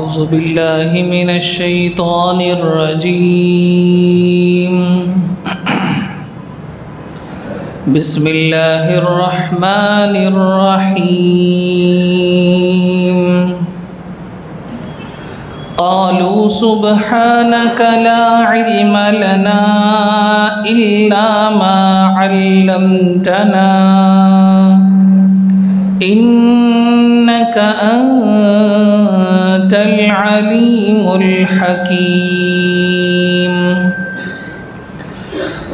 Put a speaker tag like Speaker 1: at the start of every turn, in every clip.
Speaker 1: أعوذ بالله من الشيطان الرجيم بسم الله الرحمن الرحيم قالوا سبحانك لا علم لنا إلا ما علمتنا إنك أنت العليم الحكيم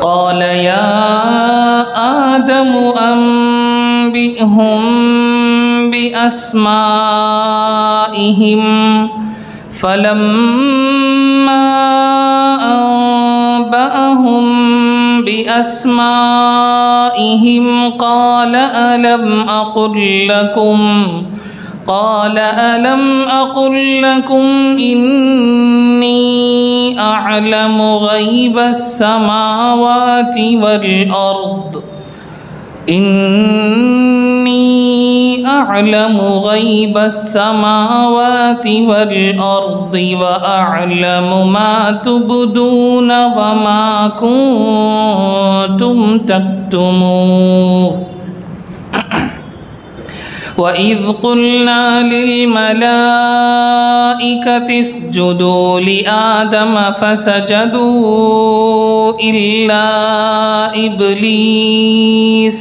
Speaker 1: قال يا آدم أنبئهم بأسمائهم فلما أنبأهم بأسمائهم قال ألم أقل لكم إني أعلم غيب السماوات والأرض وأعلم ما تبدون وما كنتم تكتمون وَإِذْ قُلْنَا لِلْمَلَائِكَةِ اسْجُدُوا لِآدَمَ فَسَجَدُوا إِلَّا إِبْلِيسَ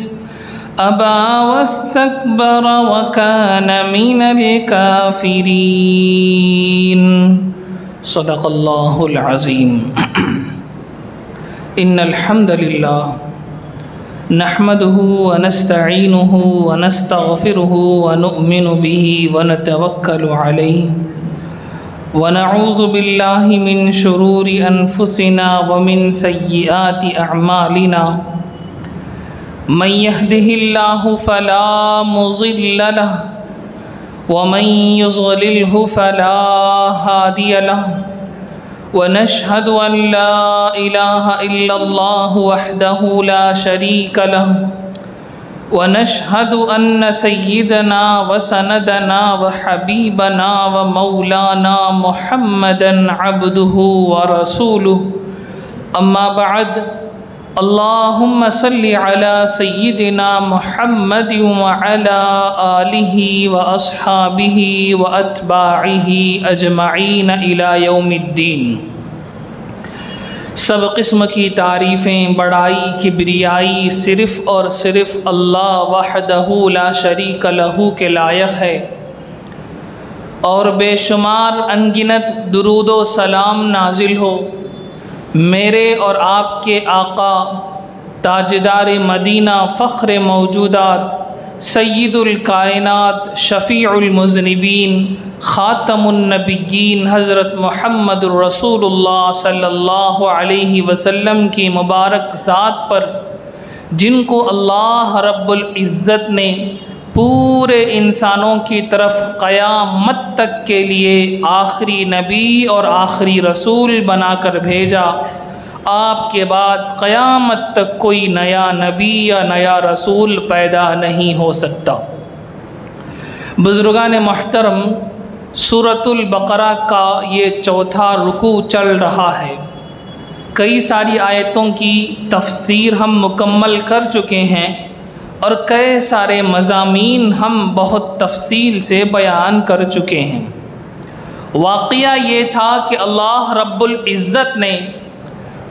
Speaker 1: أَبَى وَاسْتَكْبَرَ وَكَانَ مِنَ الْكَافِرِينَ صدق اللہ العظیم۔ إن الحمد للہ نحمده ونستعینه ونستغفره ونؤمن به ونتوکل علیہ ونعوذ باللہ من شرور انفسنا ومن سیئات اعمالنا من يهده الله فلا مضل له ومن يضلله فلا هادي له ونشهد أن لا إله إلا الله وحده لا شريك له ونشهد أن سيدنا وسندنا وحبيبنا ومولانا محمدا عبده ورسوله أما بعد اللهم صل على سيدنا محمد وعلى آله وأصحابه وأتباعه أجمعين إلى يوم الدين۔ سب قسم کی تعریفیں، بڑائی، کبریائی صرف اور صرف اللہ وحدہ لا شریک لہ کے لائق ہے، اور بے شمار انگنت درود و سلام نازل ہو میرے اور آپ کے آقا تاجدار مدینہ، فخر موجودات، سید الکائنات، شفیع المذنبین، خاتم النبیین حضرت محمد الرسول اللہ صلی اللہ علیہ وسلم کی مبارک ذات پر، جن کو اللہ رب العزت نے پورے انسانوں کی طرف قیامت تک کے لیے آخری نبی اور آخری رسول بنا کر بھیجا۔ آپ کے بعد قیامت تک کوئی نیا نبی یا نیا رسول پیدا نہیں ہو سکتا۔ بزرگان محترم، سورۃ البقرہ کا یہ چوتھا رکوع چل رہا ہے۔ کئی ساری آیتوں کی تفسیر ہم مکمل کر چکے ہیں اور کئی سارے مضامین ہم بہت تفصیل سے بیان کر چکے ہیں۔ واقعہ یہ تھا کہ اللہ رب العزت نے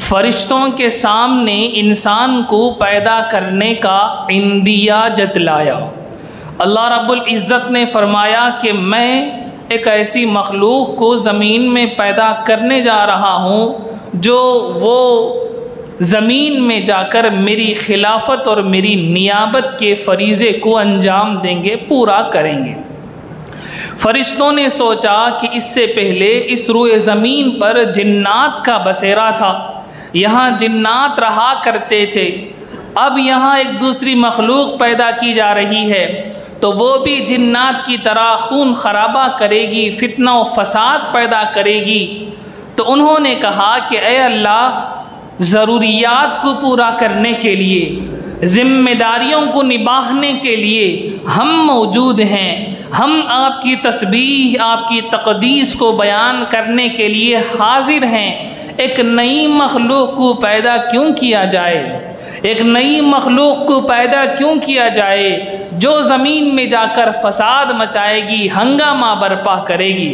Speaker 1: فرشتوں کے سامنے انسان کو پیدا کرنے کا عندیہ جتلایا۔ اللہ رب العزت نے فرمایا کہ میں ایک ایسی مخلوق کو زمین میں پیدا کرنے جا رہا ہوں جو وہ زمین میں جا کر میری خلافت اور میری نیابت کے فریضے کو انجام دیں گے، پورا کریں گے۔ فرشتوں نے سوچا کہ اس سے پہلے اس روئے زمین پر جنات کا بسیرا تھا، یہاں جنات رہا کرتے تھے، اب یہاں ایک دوسری مخلوق پیدا کی جا رہی ہے تو وہ بھی جنات کی طرح خون خرابہ کرے گی، فتنہ و فساد پیدا کرے گی۔ تو انہوں نے کہا کہ اے اللہ، ضروریات کو پورا کرنے کے لیے، ذمہ داریوں کو نبھانے کے لیے ہم موجود ہیں، ہم آپ کی تسبیح، آپ کی تقدیس کو بیان کرنے کے لیے حاضر ہیں۔ ایک نئی مخلوق کو پیدا کیوں کیا جائے؟ ایک نئی مخلوق کو پیدا کیوں کیا جائے جو زمین میں جا کر فساد مچائے گی، ہنگامہ برپا کرے گی؟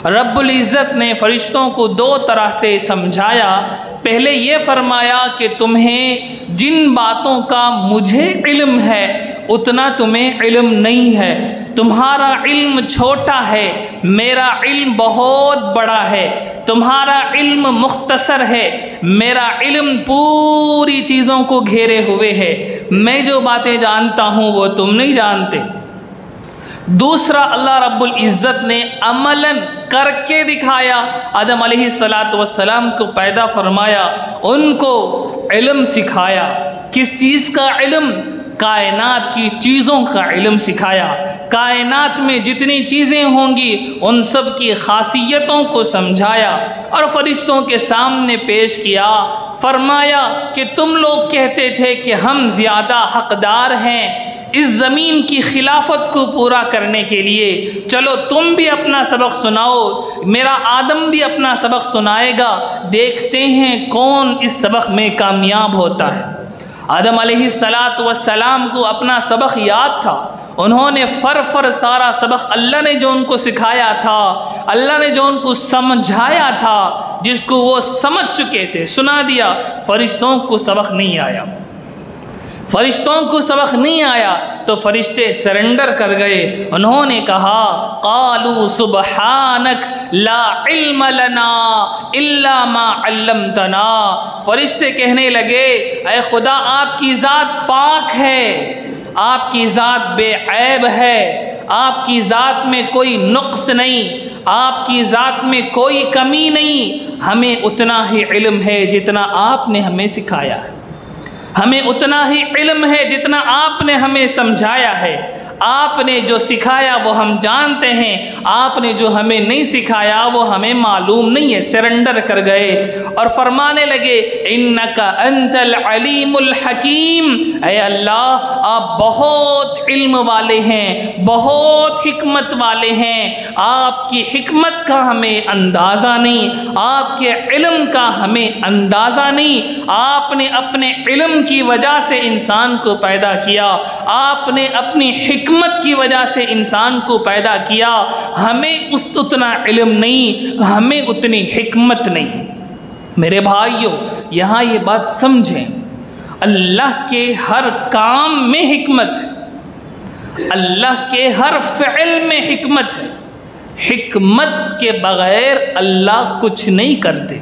Speaker 1: رب العزت نے فرشتوں کو دو طرح سے سمجھایا۔ پہلے یہ فرمایا کہ تمہیں جن باتوں کا مجھے علم ہے اتنا تمہیں علم نہیں ہے، تمہارا علم چھوٹا ہے، میرا علم بہت بڑا ہے، تمہارا علم مختصر ہے، میرا علم پوری چیزوں کو گھیرے ہوئے ہے، میں جو باتیں جانتا ہوں وہ تم نہیں جانتے۔ دوسرا، اللہ رب العزت نے عملاً کر کے دکھایا۔ آدم علیہ السلام کو پیدا فرمایا، ان کو علم سکھایا۔ کس چیز کا علم؟ کائنات کی چیزوں کا علم سکھایا۔ کائنات میں جتنی چیزیں ہوں گی ان سب کی خاصیتوں کو سمجھایا اور فرشتوں کے سامنے پیش کیا۔ فرمایا کہ تم لوگ کہتے تھے کہ ہم زیادہ حقدار ہیں اس زمین کی خلافت کو پورا کرنے کے لیے، چلو تم بھی اپنا سبق سناؤ، میرا آدم بھی اپنا سبق سنائے گا، دیکھتے ہیں کون اس سبق میں کامیاب ہوتا ہے۔ آدم علیہ السلام کو اپنا سبق یاد تھا، انہوں نے فر سارا سبق اللہ نے جو ان کو سکھایا تھا، اللہ نے جو ان کو سمجھایا تھا، جس کو وہ سمجھ چکے تھے، سنا دیا۔ فرشتوں کو سبق نہیں آیا، فرشتوں کو سبق نہیں آیا تو فرشتے سرنڈر کر گئے۔ انہوں نے کہا قالوا سبحانک لا علم لنا الا ما علمتنا۔ فرشتے کہنے لگے اے خدا آپ کی ذات پاک ہے، آپ کی ذات بے عیب ہے، آپ کی ذات میں کوئی نقص نہیں، آپ کی ذات میں کوئی کمی نہیں، ہمیں اتنا ہی علم ہے جتنا آپ نے ہمیں سکھایا ہے، ہمیں اتنا ہی علم ہے جتنا آپ نے ہمیں سمجھایا ہے۔ آپ نے جو سکھایا وہ ہم جانتے ہیں، آپ نے جو ہمیں نہیں سکھایا وہ ہمیں معلوم نہیں ہے۔ سرنڈر کر گئے اور فرمانے لگے انک انت العلیم الحکیم، اے اللہ آپ بہت علم والے ہیں، بہت حکمت والے ہیں، آپ کی حکمت کا ہمیں اندازہ نہیں، آپ کے علم کا ہمیں اندازہ نہیں۔ آپ نے اپنے علم کی وجہ سے انسان کو پیدا کیا، آپ نے اپنی حکمت کی وجہ سے انسان کو پیدا کیا، ہمیں اتنا علم نہیں، ہمیں اتنی حکمت نہیں۔ میرے بھائیوں یہاں یہ بات سمجھیں، اللہ کے ہر کام میں حکمت ہے، اللہ کے ہر فعل میں حکمت ہے۔ حکمت کے بغیر اللہ کچھ نہیں کرتے،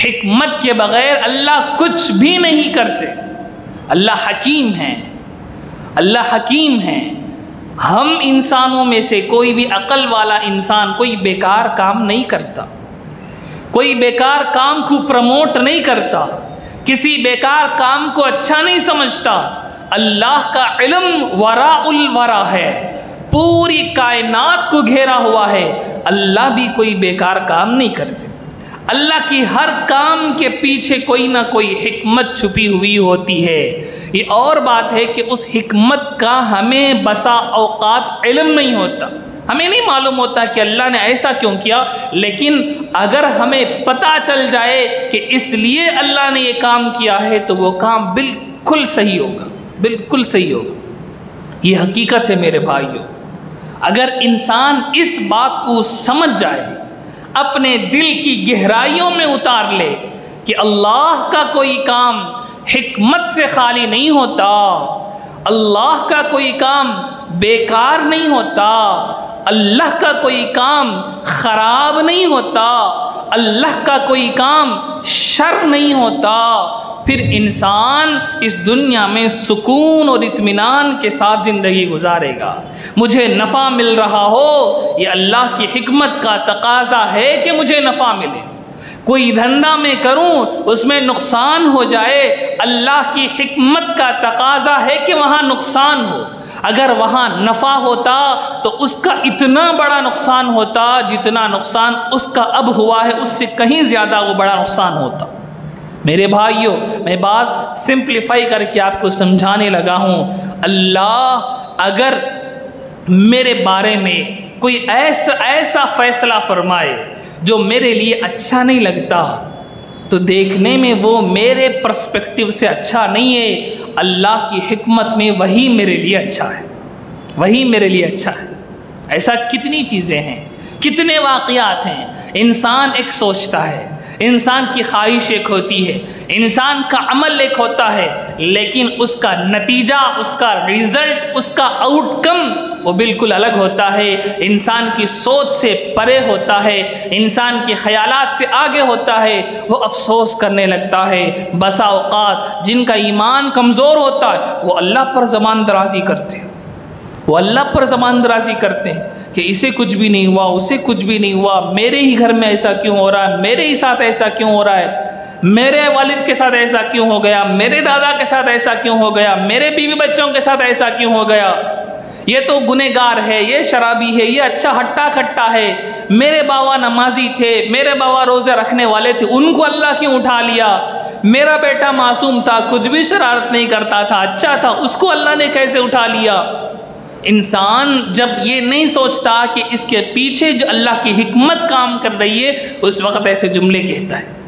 Speaker 1: حکمت کے بغیر اللہ کچھ بھی نہیں کرتے۔ اللہ حکیم ہے، اللہ حکیم ہے۔ ہم انسانوں میں سے کوئی بھی عقل والا انسان کوئی بیکار کام نہیں کرتا، کوئی بیکار کام کو پروموٹ نہیں کرتا، کسی بیکار کام کو اچھا نہیں سمجھتا۔ اللہ کا علم وراء الورا ہے، پوری کائنات کو گھیرا ہوا ہے، اللہ بھی کوئی بیکار کام نہیں کرتے۔ اللہ کی ہر کام کے پیچھے کوئی نہ کوئی حکمت چھپی ہوئی ہوتی ہے۔ یہ اور بات ہے کہ اس حکمت کا ہمیں بسا اوقات علم نہیں ہوتا، ہمیں نہیں معلوم ہوتا کہ اللہ نے ایسا کیوں کیا، لیکن اگر ہمیں پتہ چل جائے کہ اس لیے اللہ نے یہ کام کیا ہے تو وہ کام بالکل صحیح ہوگا، بالکل صحیح ہوگا۔ یہ حقیقت ہے میرے بھائیوں۔ اگر انسان اس بات کو سمجھ جائے، اپنے دل کی گہرائیوں میں اتار لے کہ اللہ کا کوئی کام حکمت سے خالی نہیں ہوتا، اللہ کا کوئی کام بیکار نہیں ہوتا، اللہ کا کوئی کام خراب نہیں ہوتا، اللہ کا کوئی کام شر نہیں ہوتا، پھر انسان اس دنیا میں سکون اور اطمینان کے ساتھ زندگی گزارے گا۔ مجھے نفع مل رہا ہو، یہ اللہ کی حکمت کا تقاضا ہے کہ مجھے نفع ملے۔ کوئی دھندا میں کروں اس میں نقصان ہو جائے، اللہ کی حکمت کا تقاضا ہے کہ وہاں نقصان ہو۔ اگر وہاں نفع ہوتا تو اس کا اتنا بڑا نقصان ہوتا جتنا نقصان اس کا اب ہوا ہے، اس سے کہیں زیادہ وہ بڑا نقصان ہوتا۔ میرے بھائیوں میں بات سمپلیفائی کر کے آپ کو سمجھانے لگا ہوں۔ اللہ اگر میرے بارے میں کوئی ایسا فیصلہ فرمائے جو میرے لیے اچھا نہیں لگتا، تو دیکھنے میں وہ میرے پرسپیکٹیو سے اچھا نہیں ہے، اللہ کی حکمت میں وہی میرے لیے اچھا ہے، وہی میرے لیے اچھا ہے۔ ایسا کتنی چیزیں ہیں، کتنے واقعات ہیں۔ انسان ایک سوچتا ہے، انسان کی خواہش ایک ہوتی ہے، انسان کا عمل ایک ہوتا ہے، لیکن اس کا نتیجہ، اس کا ریزلٹ، اس کا آؤٹ کم وہ بالکل الگ ہوتا ہے، انسان کی سوچ سے پرے ہوتا ہے، انسان کے خیالات سے آگے ہوتا ہے۔ وہ افسوس کرنے لگتا ہے۔ بسا اوقات جن کا ایمان کمزور ہوتا ہے وہ اللہ پر زبان درازی کرتے ہیں، وہ اللہ پر زبان درازی کرتے ہیں کہ اسے کچھ بھی نہیں ہوا، اسے کچھ بھی نہیں ہوا، میرے ہی گھر میں ایسا کیوں ہو رہا ہے، میرے ہی ساتھ ایسا کیوں ہو رہا ہے، میرے والد کے ساتھ ایسا کیوں ہو گیا، میرے دادا کے ساتھ ایسا کیوں ہو گیا، میرے بیوی بچوں کے ساتھ ایسا کیوں ہو گیا، یہ تو گنہگار ہے، یہ شرابی ہے، یہ اچھا ہٹا کھٹا ہے، میرے بابا نمازی تھے، میرے بابا روزے رکھنے والے تھے، ان کو اللہ کیوں اٹھا لیا، میرا بیٹا معصوم تھا، کچھ بھی شرارت نہیں کرتا تھا، اچھا تھا، اس کو اللہ نے کیسے اٹھا لیا۔ انسان جب یہ نہیں سوچتا کہ اس کے پیچھے جو اللہ کی حکمت کام کر رہی ہے، اس وقت ایسے جملے کہتا ہے،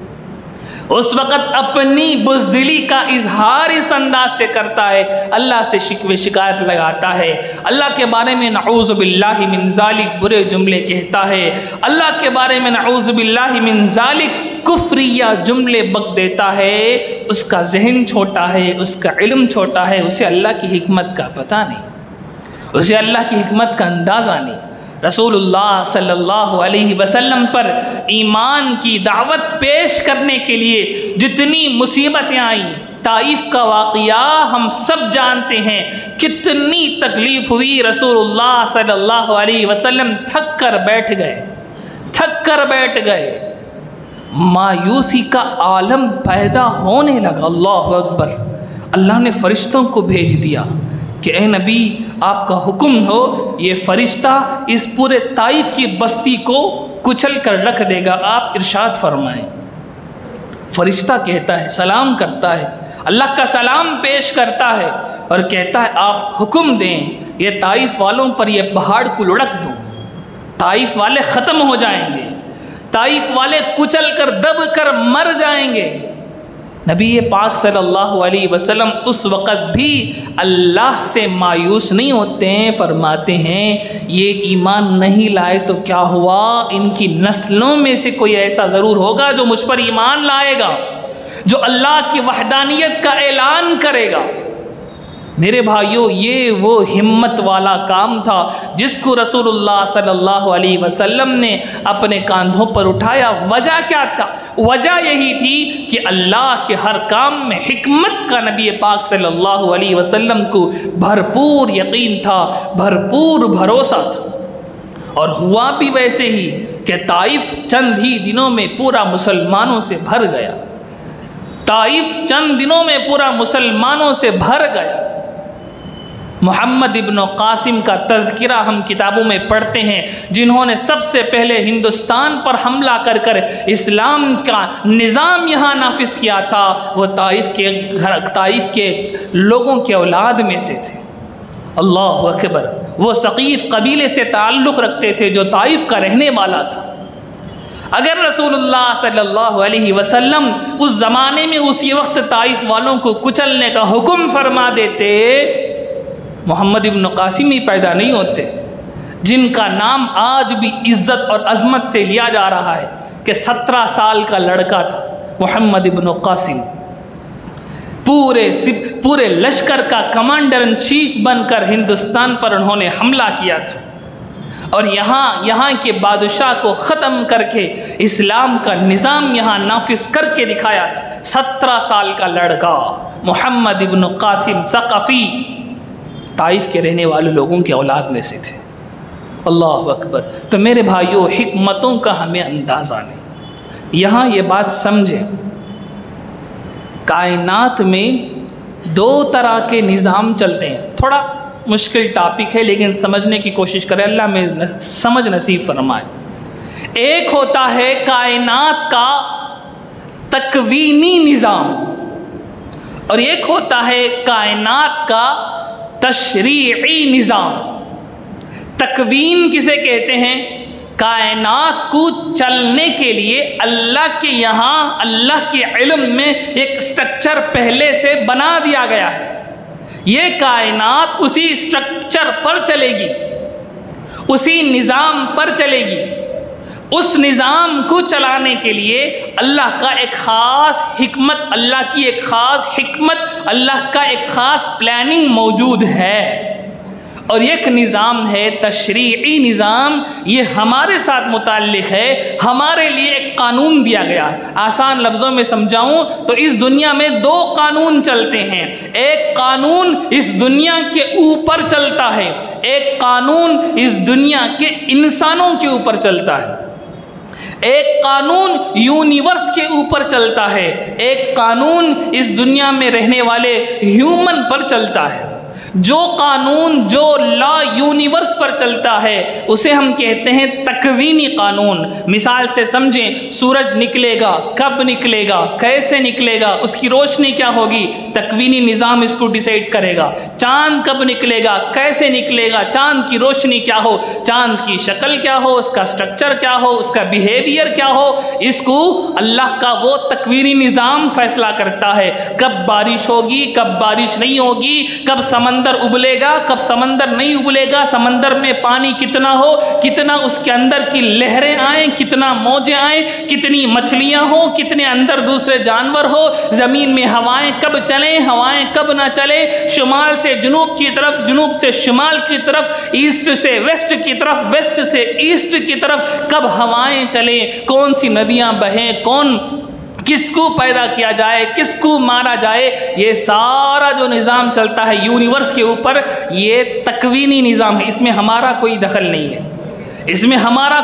Speaker 1: اس وقت اپنی بزدلی کا اظہار اس انداز سے کرتا ہے، اللہ سے شکوے شکایت لگاتا ہے، اللہ کے بارے میں نعوذ باللہ من ذالک برے جملے کہتا ہے، اللہ کے بارے میں نعوذ باللہ من ذالک کفریہ جملے بک دیتا ہے۔ اس کا ذہن چھوٹا ہے، اس کا علم چھوٹا ہے، اسے اللہ کی حکمت کا پتہ نہیں، اسے اللہ کی حکمت کا اندازہ نہیں۔ رسول اللہ صلی اللہ علیہ وسلم پر ایمان کی دعوت پیش کرنے کے لیے جتنی مصیبتیں آئیں، طائف کا واقعہ ہم سب جانتے ہیں، کتنی تکلیف ہوئی، رسول اللہ صلی اللہ علیہ وسلم تھک کر بیٹھ گئے، مایوسی کا عالم پیدا ہونے لگا۔ اللہ اکبر۔ اللہ نے فرشتوں کو بھیج دیا کہ اے نبی آپ کا حکم ہو، یہ فرشتہ اس پورے طائف کی بستی کو کچل کر رکھ دے گا، آپ ارشاد فرمائیں۔ فرشتہ کہتا ہے، سلام کرتا ہے، اللہ کا سلام پیش کرتا ہے اور کہتا ہے آپ حکم دیں یہ طائف والوں پر یہ پہاڑ کو لڑک دوں، طائف والے ختم ہو جائیں گے، طائف والے کچل کر دب کر مر جائیں گے۔ نبی پاک صلی اللہ علیہ وسلم اس وقت بھی اللہ سے مایوس نہیں ہوتے ہیں، فرماتے ہیں یہ ایمان نہیں لائے تو کیا ہوا، ان کی نسلوں میں سے کوئی ایسا ضرور ہوگا جو مجھ پر ایمان لائے گا، جو اللہ کی وحدانیت کا اعلان کرے گا۔ میرے بھائیوں، یہ وہ ہمت والا کام تھا جس کو رسول اللہ صلی اللہ علیہ وسلم نے اپنے کاندھوں پر اٹھایا۔ وجہ کیا تھا؟ وجہ یہی تھی کہ اللہ کے ہر کام میں حکمت کا نبی پاک صلی اللہ علیہ وسلم کو بھرپور یقین تھا، بھرپور بھروسہ تھا، اور ہوا بھی ویسے ہی کہ طائف چند ہی دنوں میں پورا مسلمانوں سے بھر گیا، طائف چند دنوں میں پورا مسلمانوں سے بھر گیا۔ محمد ابن قاسم کا تذکرہ ہم کتابوں میں پڑھتے ہیں، جنہوں نے سب سے پہلے ہندوستان پر حملہ کر کر اسلام کا نظام یہاں نافذ کیا تھا، وہ طائف کے لوگوں کے اولاد میں سے تھے۔ اللہ اکبر۔ وہ ثقیف قبیلے سے تعلق رکھتے تھے جو طائف کا رہنے والا تھا۔ اگر رسول اللہ صلی اللہ علیہ وسلم اس زمانے میں اسی وقت طائف والوں کو کچلنے کا حکم فرما دیتے، محمد ابن قاسم ہی پیدا نہیں ہوتے، جن کا نام آج بھی عزت اور عظمت سے لیا جا رہا ہے کہ 17 سال کا لڑکا تھا محمد ابن قاسم، پورے لشکر کا کمانڈر ان چیف بن کر ہندوستان پر انہوں نے حملہ کیا تھا، اور یہاں کے بادشاہ کو ختم کر کے اسلام کا نظام یہاں نافذ کر کے دکھایا تھا۔ 17 سال کا لڑکا محمد ابن قاسم ثقفی طائف کے رہنے والے لوگوں کے اولاد میں سے تھے۔ اللہ اکبر۔ تو میرے بھائیوں، حکمتوں کا ہمیں اندازہ نہیں۔ یہاں یہ بات سمجھیں، کائنات میں 2 طرح کے نظام چلتے ہیں۔ تھوڑا مشکل ٹاپک ہے لیکن سمجھنے کی کوشش کریں، اللہ میں سمجھ نصیب فرمائے۔ ایک ہوتا ہے کائنات کا تکوینی نظام، اور ایک ہوتا ہے کائنات کا تشریعی نظام۔ تکوین کسے کہتے ہیں؟ کائنات کو چلنے کے لیے اللہ کے یہاں اللہ کے علم میں ایک سٹرکچر پہلے سے بنا دیا گیا ہے. یہ کائنات اسی سٹرکچر پر چلے گی، اسی نظام پر چلے گی. اس نظام کو چلانے کے لیے اللہ کا ایک خاص حکمت، اللہ کی ایک خاص حکمت، اللہ کا ایک خاص پلاننگ موجود ہے. اور ایک نظام ہے تشریعی نظام، یہ ہمارے ساتھ متعلق ہے، ہمارے لیے ایک قانون دیا گیا ہے. آسان لفظوں میں سمجھاؤں تو اس دنیا میں دو قانون چلتے ہیں. ایک قانون اس دنیا کے اوپر چلتا ہے، ایک قانون اس دنیا کے انسانوں کے اوپر چلتا ہے. ایک قانون یونیورس کے اوپر چلتا ہے، ایک قانون اس دنیا میں رہنے والے ہیومن پر چلتا ہے. جو قانون، جو لا یونیورس پر چلتا ہے اسے ہم کہتے ہیں تکوینی قانون. مثال سے سمجھیں، سورج نکلے گا، کب نکلے گا، کیسے نکلے گا، اس کی روشنی کیا ہوگی، تکوینی نظام اس کو ڈیسائیڈ کرے گا. چاند کب نکلے گا، کیسے نکلے گا، چاند کی روشنی کیا ہو، چاند کی شکل کیا ہو، اس کا سٹرکچر کیا ہو، اس کا بیہیویئر کیا ہو، اس کو اللہ کا وہ تکوینی نظام فیصلہ کرتا ہے. کب بارش ہوگی، کب بارش نہیں ہوگی، کب سمندر ابلے گا، کب سمندر نہیں ابلے گا، سمندر میں پانی کتنا ہو، کتنا اس کے اندر کی لہریں آئیں، کتنا موجیں آئیں، کتنی مچھلیاں ہوں، کتنے اندر دوسرے جانور ہو، زمین میں ہوائیں کب چلیں، ہوائیں کب نہ چلیں، شمال سے جنوب کی طرف، جنوب سے شمال کی طرف، ایسٹ سے ویسٹ کی طرف، ویسٹ سے ایسٹ کی طرف کب ہوائیں چلیں، کون سی ندیاں بہیں، کون کس کو پیدا کیا جائے، کس کو مارا جائے. یہ سارا جو نظام چلتا ہے یونیورس کے اوپر، یہ تکوینی نظام ہے. اس میں ہمارا کوئی دخل نہیں ہے، اس میں ہمارا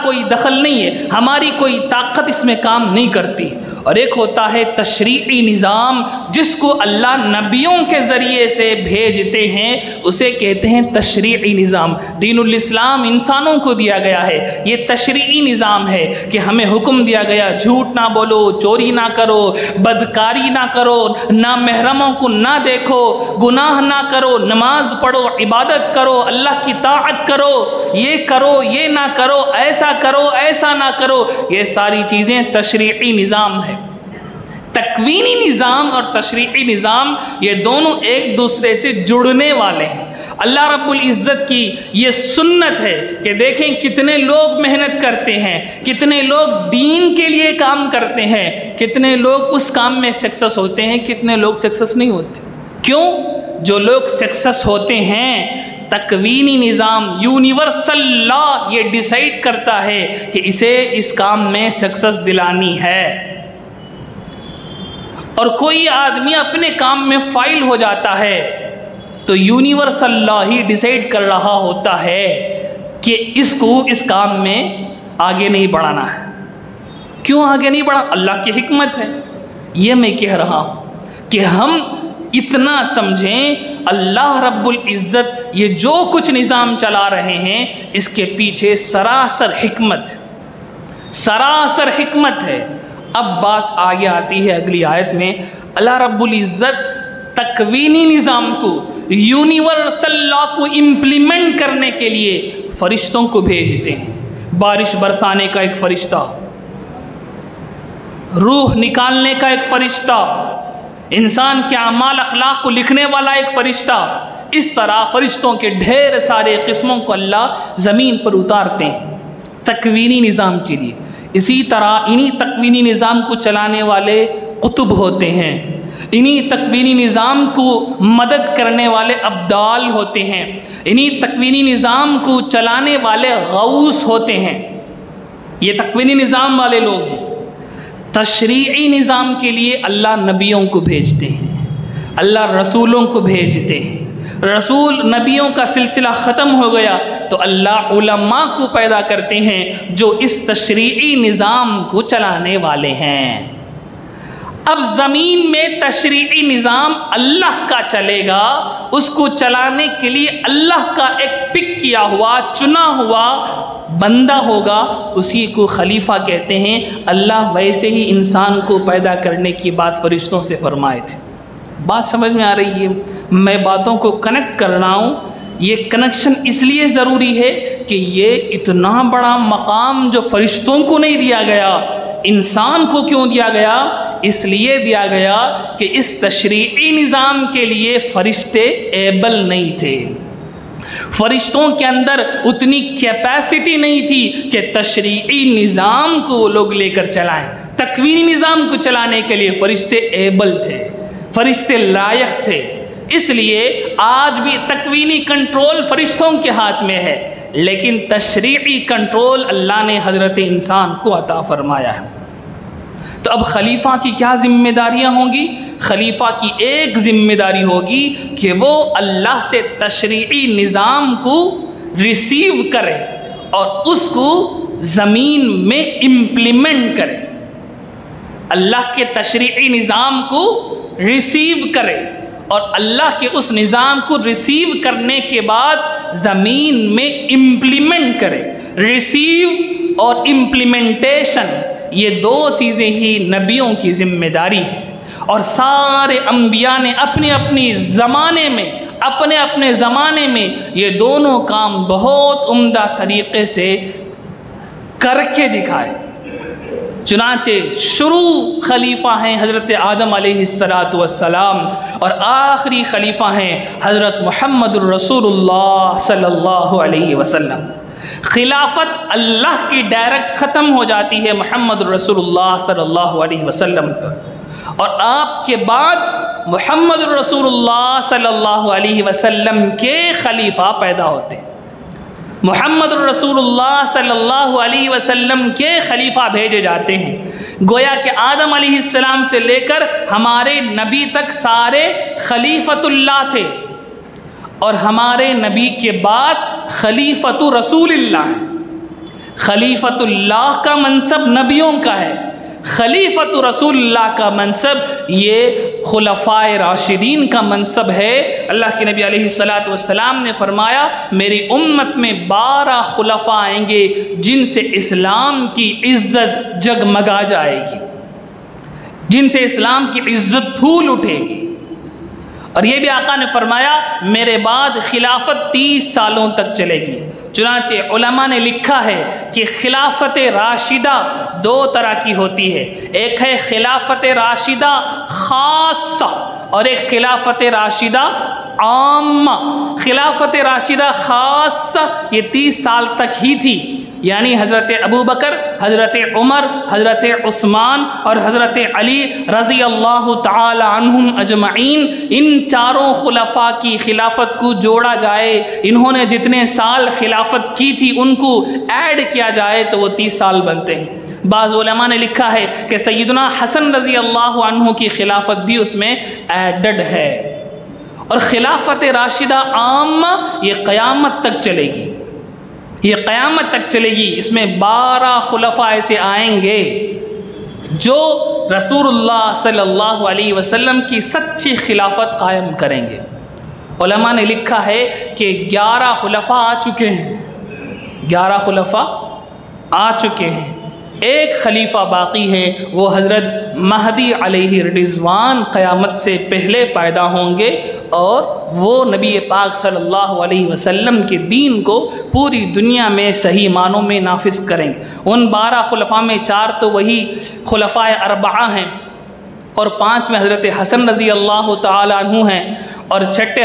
Speaker 1: کوئی دخل نہیں ہے، ہماری کوئی طاقت اس میں کام نہیں کرتی. اور ایک ہوتا ہے تشریعی نظام، جس کو اللہ نبیوں کے ذریعے سے بھیجتے ہیں، اسے کہتے ہیں تشریعی نظام. دین الاسلام انسانوں کو دیا گیا ہے، یہ تشریعی نظام ہے کہ ہمیں حکم دیا گیا جھوٹ نہ بولو، چوری نہ کرو، بدکاری نہ کرو، نامحرموں کو نہ دیکھو، گناہ نہ کرو، نماز پڑھو، عبادت کرو، اللہ کی طاعت کرو، یہ کرو، یہ نہ کرو، ایسا کرو، ایسا نہ کرو. یہ ساری چیزیں تشریعی نظام ہے. تکوینی نظام اور تشریعی نظام یہ دونوں ایک دوسرے سے جڑنے والے ہیں. اللہ رب العزت کی یہ سنت ہے کہ دیکھیں کتنے لوگ محنت کرتے ہیں، کتنے لوگ دین کے لیے کام کرتے ہیں، کتنے لوگ اس کام میں سکسس ہوتے ہیں، کتنے لوگ سکسس نہیں ہوتے. کیوں؟ جو لوگ سکسس ہوتے ہیں، تکوینی نظام، یونیورسل لا یہ ڈیسائیڈ کرتا ہے کہ اسے اس کام میں سکسس دلانی ہے. اور کوئی آدمی اپنے کام میں فائل ہو جاتا ہے تو یونیورسل لا ہی ڈیسائیڈ کر رہا ہوتا ہے کہ اس کو اس کام میں آگے نہیں بڑھانا ہے. کیوں آگے نہیں بڑھا؟ اللہ کی حکمت ہے. یہ میں کہہ رہا ہوں کہ ہم اتنا سمجھیں، اللہ رب العزت یہ جو کچھ نظام چلا رہے ہیں اس کے پیچھے سراسر حکمت ہے، سراسر حکمت ہے. اب بات آگے آتی ہے اگلی آیت میں. اللہ رب العزت تکوینی نظام کو، یونیورسل لا کو امپلیمنٹ کرنے کے لیے فرشتوں کو بھیجتے ہیں. بارش برسانے کا ایک فرشتہ، روح نکالنے کا ایک فرشتہ، انسان کے اعمال اخلاق کو لکھنے والا ایک فرشتہ. اس طرح فرشتوں کے ڈھیر سارے قسموں کو اللہ زمین پر اتارتے ہیں تکوینی نظام کے لیے. اسی طرح انہی تکوینی نظام کو چلانے والے قطب ہوتے ہیں، انہی تکوینی نظام کو مدد کرنے والے ابدال ہوتے ہیں، انہی تکوینی نظام کو چلانے والے غوث ہوتے ہیں. یہ تکوینی نظام والے لوگ ہیں. تشریعی نظام کے لیے اللہ نبیوں کو بھیجتے ہیں، اللہ رسولوں کو بھیجتے ہیں. رسول نبیوں کا سلسلہ ختم ہو گیا تو اللہ علماء کو پیدا کرتے ہیں جو اس تشریعی نظام کو چلانے والے ہیں. اب زمین میں تشریعی نظام اللہ کا چلے گا، اس کو چلانے کے لیے اللہ کا ایک پک کیا ہوا، چنا ہوا بندہ ہوگا، اسی کو خلیفہ کہتے ہیں. اللہ ویسے ہی انسان کو پیدا کرنے کی بات فرشتوں سے فرمائے تھے. بات سمجھ میں آ رہی ہے؟ میں باتوں کو کنیکٹ کر رہا ہوں. یہ کنیکشن اس لیے ضروری ہے کہ یہ اتنا بڑا مقام جو فرشتوں کو نہیں دیا گیا، انسان کو کیوں دیا گیا؟ اس لیے دیا گیا کہ اس تشریعی نظام کے لیے فرشتے ایبل نہیں تھے، فرشتوں کے اندر اتنی کیپیسٹی نہیں تھی کہ تشریعی نظام کو وہ لوگ لے کر چلائیں۔ تکوینی نظام کو چلانے کے لیے فرشتے ایبل تھے، فرشتے لائق تھے۔ اس لیے آج بھی تکوینی کنٹرول فرشتوں کے ہاتھ میں ہے، لیکن تشریعی کنٹرول اللہ نے حضرت انسان کو عطا فرمایا ہے۔ تو اب خلیفہ کی کیا ذمہ داریاں ہوں گی؟ خلیفہ کی ایک ذمہ داری ہوگی کہ وہ اللہ سے تشریعی نظام کو ریسیو کرے اور اس کو زمین میں امپلیمنٹ کرے، اللہ کے تشریعی نظام کو ریسیو کرے اور اللہ کے اس نظام کو ریسیو کرنے کے بعد زمین میں امپلیمنٹ کرے۔ ریسیو اور امپلیمنٹیشن یہ دو چیزیں ہی نبیوں کی ذمہ داری ہے، اور سارے انبیاء نے اپنے اپنے زمانے میں یہ دونوں کام بہت عمدہ طریقے سے کر کے دکھائے۔ چنانچہ شروع خلیفہ ہیں حضرت آدم علیہ السلام اور آخری خلیفہ ہیں حضرت محمد الرسول اللہ صلی اللہ علیہ وسلم۔ خلافت اللہ کی ڈائریکٹ ختم ہو جاتی ہے محمد الرسول اللہ صلی اللہ علیہ وسلم پر، اور آپ کے بعد محمد الرسول اللہ صلی اللہ علیہ وسلم کے خلیفہ پیدا ہوتے ہیں۔ محمد الرسول اللہ صلی اللہ علیہ وسلم کے خلیفہ بھیجے جاتے ہیں۔ گویا کہ آدم علیہ السلام سے لے کر ہمارے نبی تک سارے خلیفۃ اللہ تھے، اور ہمارے نبی کے بعد خلیفۃ رسول اللہ ہے۔ خلیفۃ اللہ کا منصب نبیوں کا ہے، خلیفۃ رسول اللہ کا منصب یہ خلفائے راشدین کا منصب ہے۔ اللہ کے نبی علیہ السلام نے فرمایا میری امت میں 12 خلفاء آئیں گے جن سے اسلام کی عزت جگمگا جائے گی، جن سے اسلام کی عزت پھول اٹھے گی۔ اور یہ بھی آقا نے فرمایا میرے بعد خلافت 30 سالوں تک چلے گی۔ چنانچہ علماء نے لکھا ہے کہ خلافت راشدہ 2 طرح کی ہوتی ہے، ایک ہے خلافت راشدہ خاصہ اور ایک خلافت راشدہ عامہ۔ خلافت راشدہ خاصہ یہ 30 سال تک ہی تھی، یعنی حضرت ابوبکر، حضرت عمر، حضرت عثمان اور حضرت علی رضی اللہ تعالی عنہم اجمعین، ان چاروں خلفاء کی خلافت کو جوڑا جائے، انہوں نے جتنے سال خلافت کی تھی ان کو ایڈ کیا جائے تو وہ 30 سال بنتے ہیں۔ بعض علماء نے لکھا ہے کہ سیدنا حسن رضی اللہ عنہ کی خلافت بھی اس میں ایڈڈ ہے۔ اور خلافت راشدہ عامہ یہ قیامت تک چلے گی، یہ قیامت تک چلے گی۔ اس میں 12 خلفاء ایسے آئیں گے جو رسول اللہ صلی اللہ علیہ وسلم کی سچی خلافت قائم کریں گے۔ علماء نے لکھا ہے کہ 11 خلفاء آ چکے ہیں، 11 خلفاء آ چکے ہیں، ایک خلیفہ باقی ہے، وہ حضرت مہدی علیہ رضوان قیامت سے پہلے پیدا ہوں گے، اور وہ نبی پاک صلی اللہ علیہ وسلم کے دین کو پوری دنیا میں صحیح معنوں میں نافذ کریں گے۔ ان 12 خلفاء میں 4 تو وہی خلفائے اربعہ ہیں، اور 5 میں حضرت حسن رضی اللہ تعالیٰ عنہ ہیں، اور 6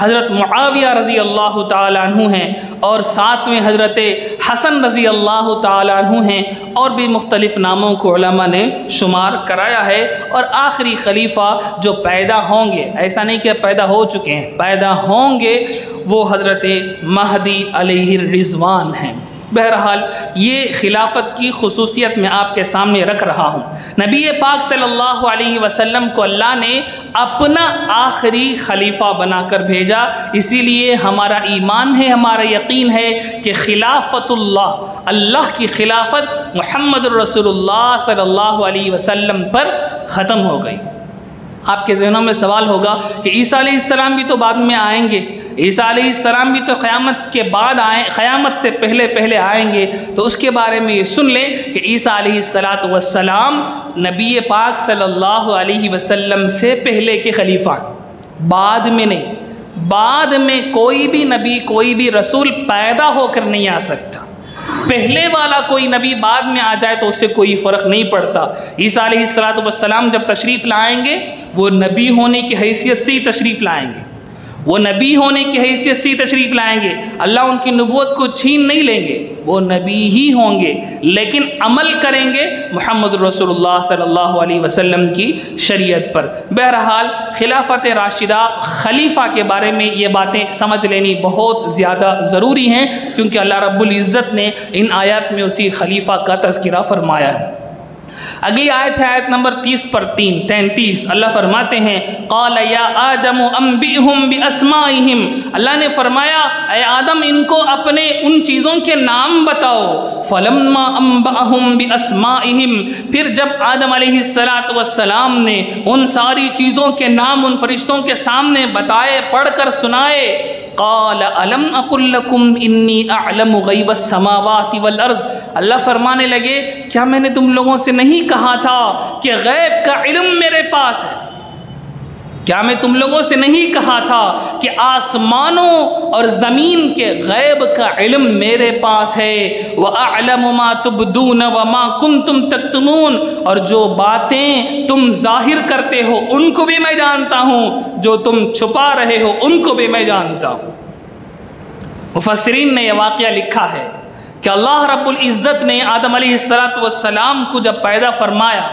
Speaker 1: حضرت معاویہ رضی اللہ تعالیٰ عنہ ہیں، اور 7ویں حضرت حسن رضی اللہ تعالیٰ عنہ ہیں، اور بھی مختلف ناموں کو علماء نے شمار کرایا ہے۔ اور آخری خلیفہ جو پیدا ہوں گے، ایسا نہیں کہ پیدا ہو چکے ہیں، پیدا ہوں گے، وہ حضرت مہدی علیہ الرضوان ہیں۔ بہرحال یہ خلافت کی خصوصیت میں آپ کے سامنے رکھ رہا ہوں۔ نبی پاک صلی اللہ علیہ وسلم کو اللہ نے اپنا آخری خلیفہ بنا کر بھیجا، اسی لیے ہمارا ایمان ہے، ہمارا یقین ہے کہ خلافت اللہ کی خلافت محمد الرسول اللہ صلی اللہ علیہ وسلم پر ختم ہو گئی۔ آپ کے ذہنوں میں سوال ہوگا کہ عیسیٰ علیہ السلام بھی تو بعد میں آئیں گے، عیسیٰ علیہ السلام بھی تو قیامت کے بعد قیامت سے پہلے آئیں گے، تو اس کے بارے میں یہ سن لیں کہ عیسیٰ علیہ السلام نبی پاک صلی اللہ علیہ وسلم سے پہلے کے خلیفہ، بعد میں نہیں، بعد میں کوئی بھی نبی کوئی بھی رسول پیدا ہو کر نہیں آ سکتا. پہلے والا کوئی نبی بعد میں آ جائے تو اس سے کوئی فرق نہیں پڑتا. عیسیٰ علیہ السلام جب تشریف لائیں گے وہ نبی ہونے کی حیثیت سے ہی تشریف لائیں گے. وہ نبی ہونے کی حیثیت سے تشریف لائیں گے. اللہ ان کی نبوت کو چھین نہیں لیں گے, وہ نبی ہی ہوں گے, لیکن عمل کریں گے محمد رسول اللہ صلی اللہ علیہ وسلم کی شریعت پر. بہرحال خلافت راشدہ خلیفہ کے بارے میں یہ باتیں سمجھ لینی بہت زیادہ ضروری ہیں, کیونکہ اللہ رب العزت نے ان آیات میں اسی خلیفہ کا تذکرہ فرمایا ہے. اگلی آیت ہے آیت نمبر 30 پر 33. اللہ فرماتے ہیں قال یا آدم انبئہم باسمائہم, اللہ نے فرمایا اے آدم ان کو اپنے ان چیزوں کے نام بتاؤ. فلما انبأہم باسمائہم, پھر جب آدم علیہ السلام نے ان ساری چیزوں کے نام ان فرشتوں کے سامنے بتائے, پڑھ کر سنائے, قال الم اقل لکم انی اعلم غیب السماوات والارض, اللہ فرمانے لگے کیا میں نے تم لوگوں سے نہیں کہا تھا کہ غیب کا علم میرے پاس ہے؟ کیا میں تم لوگوں سے نہیں کہا تھا کہ آسمانوں اور زمین کے غیب کا علم میرے پاس ہے؟ وَأَعْلَمُ مَا تُبْدُونَ وَمَا كُنْتُمْ تَكْتُمُونَ, اور جو باتیں تم ظاہر کرتے ہو ان کو بھی میں جانتا ہوں, جو تم چھپا رہے ہو ان کو بھی میں جانتا ہوں. مفسرین نے یہ واقعہ لکھا ہے کہ اللہ رب العزت نے آدم علیہ السلام کو جب پیدا فرمایا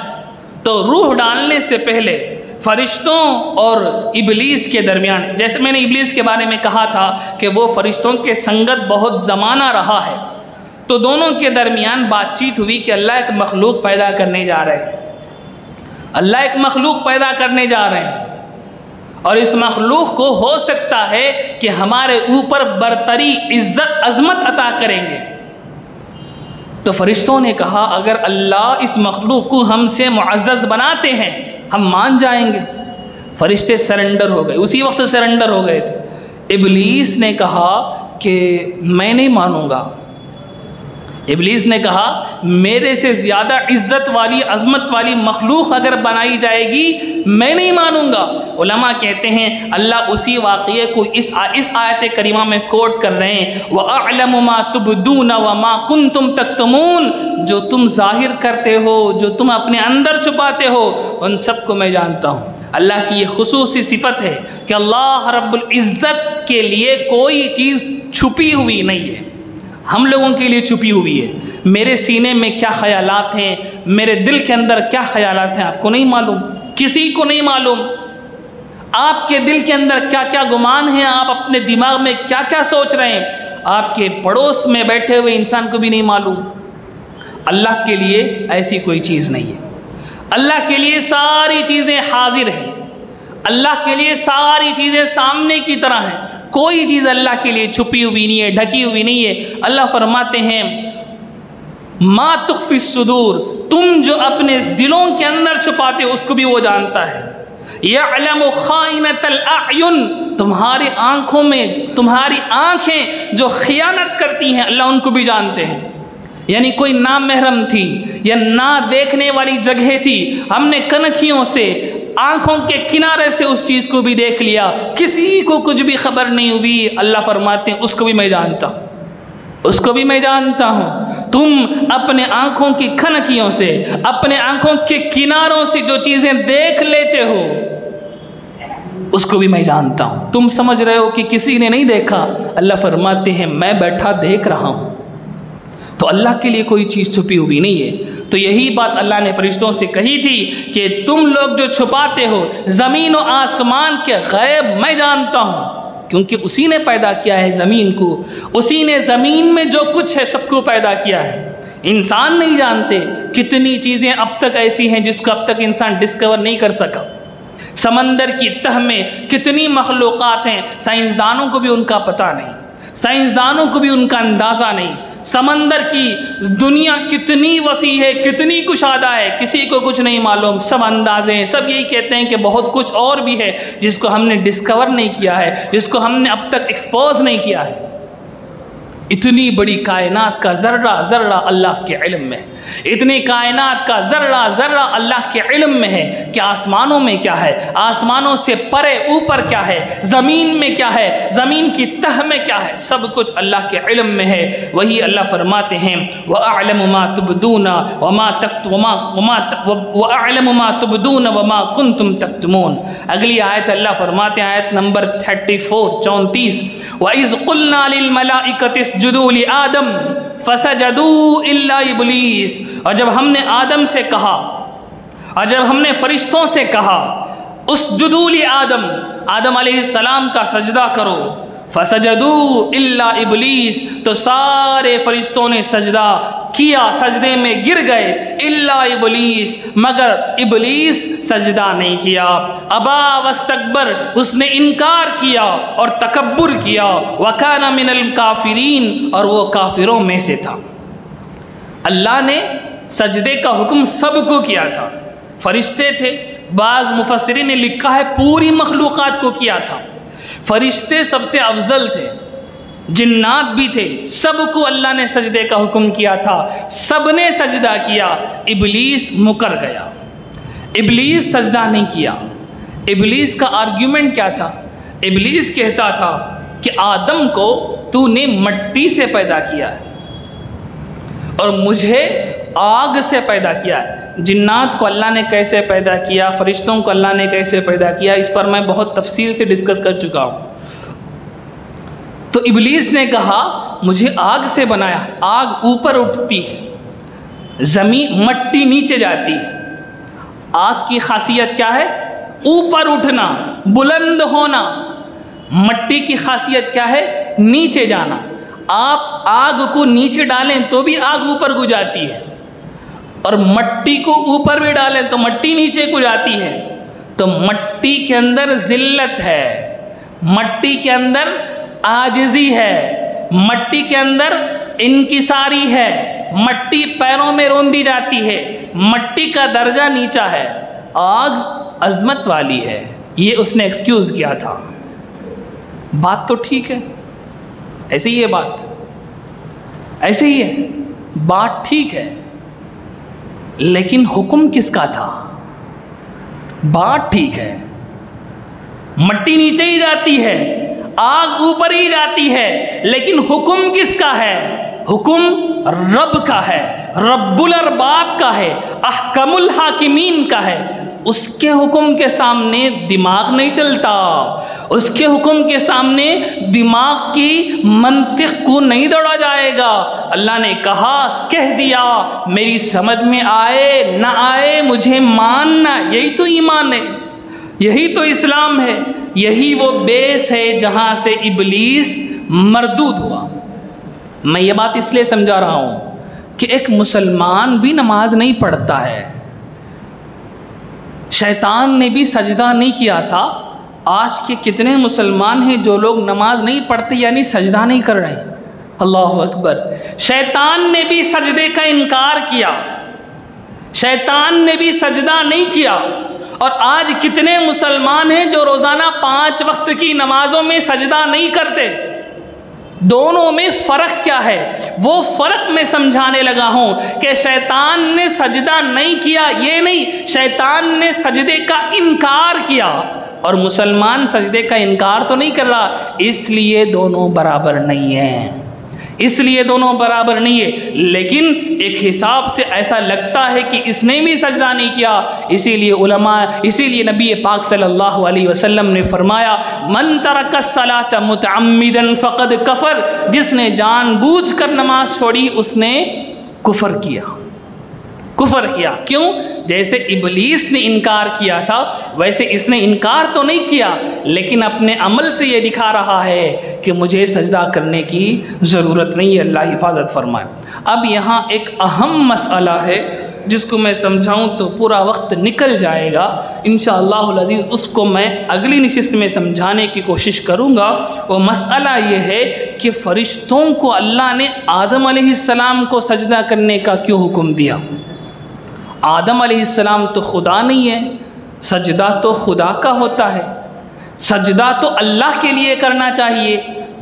Speaker 1: تو روح ڈالنے سے پہلے فرشتوں اور ابلیس کے درمیان, جیسے میں نے ابلیس کے بارے میں کہا تھا کہ وہ فرشتوں کے سنگت بہت زمانہ رہا ہے, تو دونوں کے درمیان بات چیت ہوئی کہ اللہ ایک مخلوق پیدا کرنے جا رہے ہیں, اللہ ایک مخلوق پیدا کرنے جا رہے ہیں, اور اس مخلوق کو ہو سکتا ہے کہ ہمارے اوپر برتری, عزت, عظمت عطا کریں گے. تو فرشتوں نے کہا اگر اللہ اس مخلوق کو ہم سے معزز بناتے ہیں ہم مان جائیں گے. فرشتے سرنڈر ہو گئے, اسی وقت سرنڈر ہو گئے تھے. ابلیس نے کہا کہ میں نہیں مانوں گا. ابلیس نے کہا میرے سے زیادہ عزت والی, عظمت والی مخلوق اگر بنائی جائے گی میں نہیں مانوں گا. علماء کہتے ہیں اللہ اسی واقعے کو اس آیت کریمہ میں کوٹ کر رہے ہیں, وَأَعْلَمُ مَا تُبْدُونَ وَمَا كُنْتُمْ تَكْتُمُونَ, جو تم ظاہر کرتے ہو, جو تم اپنے اندر چھپاتے ہو, ان سب کو میں جانتا ہوں. اللہ کی یہ خصوصی صفت ہے کہ اللہ رب العزت کے لیے کوئی چیز چھپی ہوئی نہیں ہے, ہم لوگوں کے لیے چھپی ہوئی ہے. میرے سینے میں کیا خیالات ہیں, میرے دل کے اندر کیا خیالات ہیں آپ کو نہیں معلوم, کسی کو نہیں معلوم. آپ کے دل کے اندر کیا کیا گمان ہیں, آپ اپنے دماغ میں کیا کیا سوچ رہے ہیں, آپ کے پڑوس میں بیٹھے ہوئے انسان کو بھی نہیں معلوم. اللہ کے لیے ایسی کوئی چیز نہیں ہے. اللہ کے لیے ساری چیزیں حاضر ہیں, اللہ کے لیے ساری چیزیں سامنے کی طرح ہیں, کوئی چیز اللہ کے لیے چھپی ہوئی نہیں ہے, ڈھکی ہوئی نہیں ہے. اللہ فرماتے ہیں ما تخفی الصدور, تم جو اپنے دلوں کے اندر چھپاتے ہو اس کو بھی وہ جانتا ہے. یعلم خائنۃ الاعین, تمہاری آنکھوں میں, تمہاری آنکھیں جو خیانت کرتی ہیں اللہ ان کو بھی جانتے ہیں. یعنی کوئی نامحرم تھی یا نہ دیکھنے والی جگہ تھی, ہم نے کنکھیوں سے, آنکھوں کے کنارے سے اس چیز کو بھی دیکھ لیا, کسی کو کچھ بھی خبر نہیں ہوئی. اللہ فرماتے ہیں اس کو بھی میں جانتا ہوں, اس کو بھی میں جانتا ہوں. تم اپنے آنکھوں کی کھنکیوں سے, اپنے آنکھوں کے کناروں سے جو چیزیں دیکھ لیتے ہو اس کو بھی میں جانتا ہوں. تم سمجھ رہے ہو کہ کسی نے نہیں دیکھا, اللہ فرماتے ہیں میں بیٹھا دیکھ رہا ہوں. تو اللہ کے لیے کوئی چیز چھپی ہوئی نہیں ہے. تو یہی بات اللہ نے فرشتوں سے کہی تھی کہ تم لوگ جو چھپاتے ہو زمین و آسمان کے غیب میں جانتا ہوں, کیونکہ اسی نے پیدا کیا ہے زمین کو, اسی نے زمین میں جو کچھ ہے سب کو پیدا کیا ہے. انسان نہیں جانتے کتنی چیزیں اب تک ایسی ہیں جس کو اب تک انسان ڈسکور نہیں کر سکا. سمندر کی تہ میں کتنی مخلوقات ہیں, سائنسدانوں کو بھی ان کا پتہ نہیں, سائنسدانوں کو بھی ان کا اندازہ نہیں. سمندر کی دنیا کتنی وسیع ہے, کتنی کشادہ ہے, کسی کو کچھ نہیں معلوم. سب اندازے ہیں, سب یہی کہتے ہیں کہ بہت کچھ اور بھی ہے جس کو ہم نے ڈسکور نہیں کیا ہے, جس کو ہم نے اب تک ایکسپوز نہیں کیا ہے. اتنی بڑی کائنات کا ذرہ ذرہ اللہ کے علم میں ہے، اتنی کائنات کا ذرہ ذرہ اللہ کے علم میں ہے کہ آسمانوں میں کیا ہے، آسمانوں سے پرے اوپر کیا ہے، زمین میں کیا ہے، زمین کی تہ میں کیا ہے، سب کچھ اللہ کے علم میں ہے۔ وہی اللہ فرماتے ہیں وَأَعْلَمُ مَا تُبْدُونَ وَأَعْلَمُ مَا تُبْدُونَ وَمَا كُنْتُمْ تَكْتُمُونَ۔ اگلی آیت اللہ فرماتے ہیں، آیت نمبر 34 وَإِذْ قُلْنَا لِلْمَلَائِكَةِ اسْجُدُوا لِآدَمَ فَسَجَدُوا إِلَّا إِبْلِيسَ، اور جب ہم نے آدم سے کہا، اور جب ہم نے فرشتوں سے کہا اسجدوا لآدم، آدم علیہ السلام کا سجدہ کرو، فسجدوا الا ابلیس، تو سارے فرشتوں نے سجدہ کیا، سجدے میں گر گئے، الا ابلیس، مگر ابلیس سجدہ نہیں کیا، ابا واستکبر، اس نے انکار کیا اور تکبر کیا، وکان من الکافرین، اور وہ کافروں میں سے تھا۔ اللہ نے سجدے کا حکم سب کو کیا تھا، فرشتے تھے، بعض مفسرین نے لکھا ہے پوری مخلوقات کو کیا تھا، فرشتے سب سے افضل تھے، جنات بھی تھے، سب کو اللہ نے سجدے کا حکم کیا تھا، سب نے سجدہ کیا، ابلیس مکر گیا، ابلیس سجدہ نہیں کیا۔ ابلیس کا آرگیومنٹ کیا تھا؟ ابلیس کہتا تھا کہ آدم کو تو نے مٹی سے پیدا کیا ہے اور مجھے آگ سے پیدا کیا ہے۔ جنات کو اللہ نے کیسے پیدا کیا، فرشتوں کو اللہ نے کیسے پیدا کیا، اس پر میں بہت تفصیل سے ڈسکس کر چکا ہوں۔ تو ابلیس نے کہا مجھے آگ سے بنایا، آگ اوپر اٹھتی ہے، زمین مٹی نیچے جاتی ہے۔ آگ کی خاصیت کیا ہے؟ اوپر اٹھنا، بلند ہونا۔ مٹی کی خاصیت کیا ہے؟ نیچے جانا۔ آپ آگ کو نیچے ڈالیں تو بھی آگ اوپر کو جاتی ہے، اور مٹی کو اوپر بھی ڈالیں تو مٹی نیچے کو جاتی ہے۔ تو مٹی کے اندر ذلت ہے، مٹی کے اندر عاجزی ہے، مٹی کے اندر انکساری ہے، مٹی پیروں میں روندی جاتی ہے، مٹی کا درجہ نیچا ہے، آگ عظمت والی ہے۔ یہ اس نے ایکسکیوز کیا تھا۔ بات تو ٹھیک ہے، ایسے ہی ہے، بات ایسے ہی ہے، بات ٹھیک ہے، لیکن حکم کس کا تھا؟ بات ٹھیک ہے، مٹی نیچے ہی جاتی ہے، آگ اوپر ہی جاتی ہے، لیکن حکم کس کا ہے؟ حکم رب کا ہے، رب الارباب کا ہے، احکم الحاکمین کا ہے۔ اس کے حکم کے سامنے دماغ نہیں چلتا، اس کے حکم کے سامنے دماغ کی منطق کو نہیں دوڑا جائے گا۔ اللہ نے کہا، کہہ دیا، میری سمجھ میں آئے نہ آئے مجھے ماننا، یہی تو ایمان ہے، یہی تو اسلام ہے، یہی وہ بیس ہے جہاں سے ابلیس مردود ہوا۔ میں یہ بات اس لیے سمجھا رہا ہوں کہ ایک مسلمان بھی نماز نہیں پڑھتا ہے، شیطان نے بھی سجدہ نہیں کیا تھا۔ آج کے کتنے مسلمان ہیں جو لوگ نماز نہیں پڑھتے یعنی سجدہ نہیں کر رہے ہیں؟ اللہ اکبر۔ شیطان نے بھی سجدے کا انکار کیا، شیطان نے بھی سجدہ نہیں کیا، اور آج کتنے مسلمان ہیں جو روزانہ 5 وقت کی نمازوں میں سجدہ نہیں کرتے۔ دونوں میں فرق کیا ہے؟ وہ فرق میں سمجھانے لگا ہوں کہ شیطان نے سجدہ نہیں کیا، یہ نہیں، شیطان نے سجدے کا انکار کیا، اور مسلمان سجدے کا انکار تو نہیں کر رہا، اس لیے دونوں برابر نہیں ہیں، اس لیے دونوں برابر نہیں ہے۔ لیکن ایک حساب سے ایسا لگتا ہے کہ اس نے بھی سجدہ نہیں کیا، اسی لیے علماء، اسی لیے نبی پاک صلی اللہ علیہ وسلم نے فرمایا، من ترک الصلاۃ متعمدا فقد کفر، جس نے جان بوجھ کر نماز چھوڑی اس نے کفر کیا، کفر کیا۔ کیوں؟ جیسے ابلیس نے انکار کیا تھا ویسے اس نے انکار تو نہیں کیا، لیکن اپنے عمل سے یہ دکھا رہا ہے کہ مجھے سجدہ کرنے کی ضرورت نہیں ہے۔ اللہ حفاظت فرمائے۔ اب یہاں ایک اہم مسئلہ ہے جس کو میں سمجھاؤں تو پورا وقت نکل جائے گا، انشاءاللہ العزیز اس کو میں اگلی نشست میں سمجھانے کی کوشش کروں گا۔ وہ مسئلہ یہ ہے کہ فرشتوں کو اللہ نے آدم علیہ السلام کو سجدہ کرنے کا کیوں حکم دیا؟ آدم علیہ السلام تو خدا نہیں ہے، سجدہ تو خدا کا ہوتا ہے، سجدہ تو اللہ کے لیے کرنا چاہیے،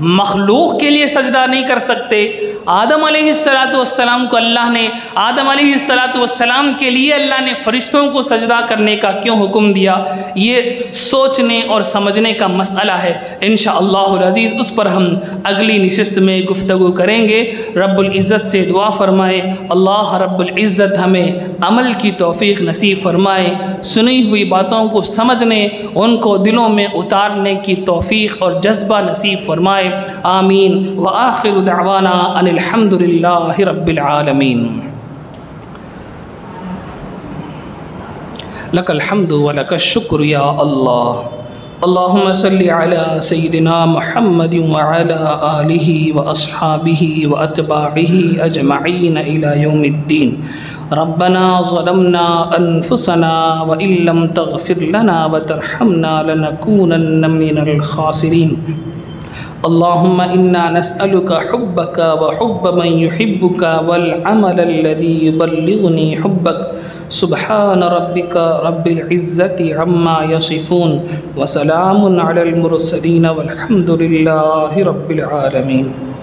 Speaker 1: مخلوق کے لیے سجدہ نہیں کر سکتے؟ آدم علیہ السلام کو اللہ نے، آدم علیہ السلام کے لیے اللہ نے فرشتوں کو سجدہ کرنے کا کیوں حکم دیا؟ یہ سوچنے اور سمجھنے کا مسئلہ ہے۔ انشاءاللہ العزیز اس پر ہم اگلی نشست میں گفتگو کریں گے۔ رب العزت سے دعا فرمائے اللہ رب العزت ہمیں عمل کی توفیق نصیب فرمائے، سنی ہوئی باتوں کو سمجھنے، ان کو دلوں میں اتارنے کی توفیق اور جذبہ نصیب فرمائے، آمین۔ وآخر دعوانا ان الحمد للہ رب العالمین۔ لک الحمد ولک الشکر یا اللہ۔ اللہم صلی علی سیدنا محمد وعلی آلہ واصحابہ واتباعہ اجمعین الی یوم الدین۔ ربنا ظلمنا انفسنا وان لم تغفر لنا وترحمنا لنکونن من الخاسرین۔ اللهم إنا نسألك حبك وحب من يحبك والعمل الذي يبلغني حبك۔ سبحان ربك رب العزة عما يصفون وسلام على المرسلين والحمد لله رب العالمين۔